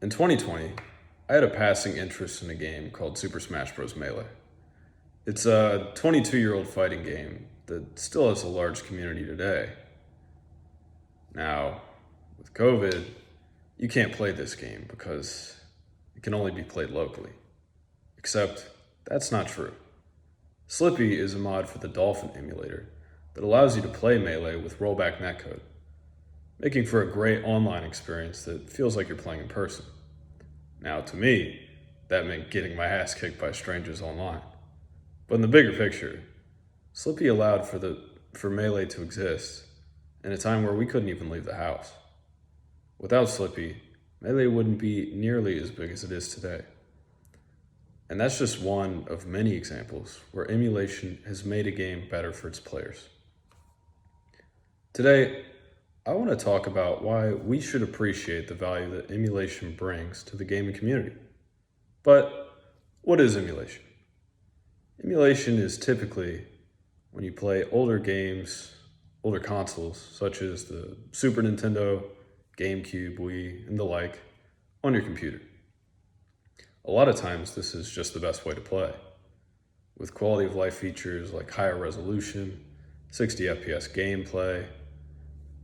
In 2020, I had a passing interest in a game called Super Smash Bros. Melee. It's a 22-year-old fighting game that still has a large community today. Now, with COVID, you can't play this game because it can only be played locally. Except, that's not true. Slippy is a mod for the Dolphin emulator that allows you to play Melee with rollback netcode, making for a great online experience that feels like you're playing in person. Now, to me, that meant getting my ass kicked by strangers online. But in the bigger picture, Slippy allowed for Melee to exist in a time where we couldn't even leave the house. Without Slippy, Melee wouldn't be nearly as big as it is today. And that's just one of many examples where emulation has made a game better for its players. Today, I want to talk about why we should appreciate the value that emulation brings to the gaming community. But what is emulation? Emulation is typically when you play older games, older consoles, such as the Super Nintendo, GameCube, Wii, and the like, on your computer. A lot of times, this is just the best way to play, with quality of life features like higher resolution, 60 FPS gameplay,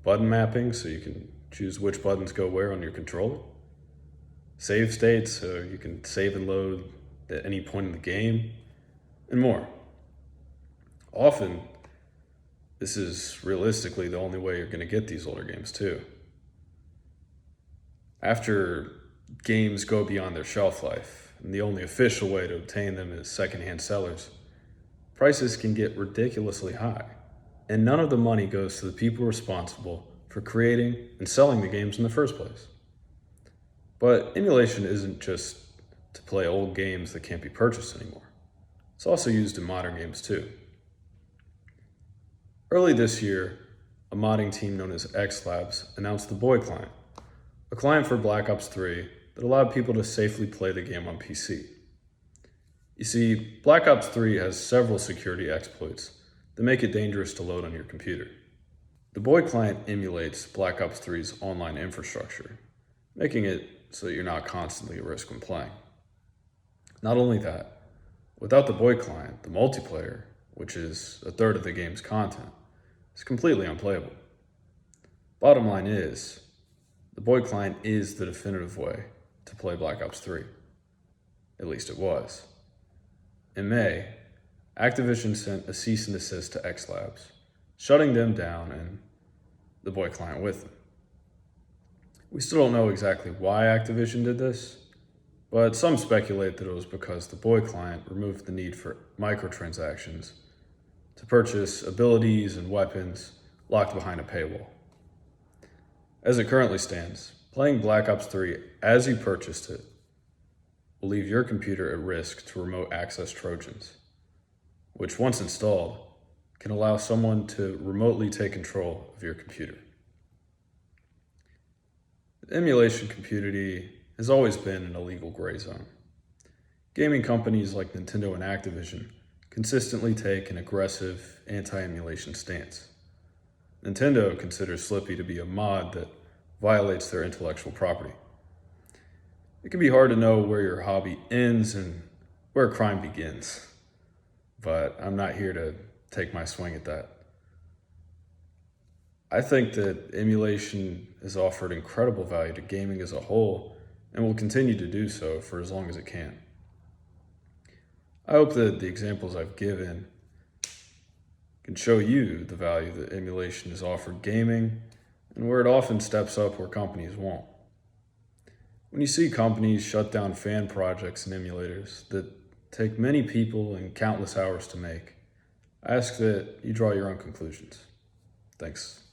button mapping so you can choose which buttons go where on your controller, save states so you can save and load at any point in the game, and more. Often, this is realistically the only way you're going to get these older games too. After games go beyond their shelf life, and the only official way to obtain them is secondhand sellers, prices can get ridiculously high, and none of the money goes to the people responsible for creating and selling the games in the first place. But emulation isn't just to play old games that can't be purchased anymore. It's also used in modern games too. Early this year, a modding team known as X Labs announced the Boy Client, a client for Black Ops 3 that allowed people to safely play the game on PC. You see, Black Ops 3 has several security exploits that make it dangerous to load on your computer. The Boy Client emulates Black Ops 3's online infrastructure, making it so that you're not constantly at risk when playing. Not only that, without the Boy Client, the multiplayer, which is a third of the game's content, is completely unplayable. Bottom line is, the Boy Client is the definitive way to play Black Ops 3. At least it was. In May, Activision sent a cease and desist to X Labs, shutting them down and the Boy Client with them. We still don't know exactly why Activision did this, but some speculate that it was because the Boy Client removed the need for microtransactions to purchase abilities and weapons locked behind a paywall. As it currently stands, playing Black Ops 3 as you purchased it will leave your computer at risk to remote access Trojans, which once installed can allow someone to remotely take control of your computer. The emulation community has always been an illegal gray zone. Gaming companies like Nintendo and Activision consistently take an aggressive anti-emulation stance. Nintendo considers Slippy to be a mod that violates their intellectual property. It can be hard to know where your hobby ends and where crime begins, but I'm not here to take my swing at that. I think that emulation has offered incredible value to gaming as a whole and will continue to do so for as long as it can. I hope that the examples I've given can show you the value that emulation has offered gaming and where it often steps up where companies won't. When you see companies shut down fan projects and emulators that take many people and countless hours to make, I ask that you draw your own conclusions. Thanks.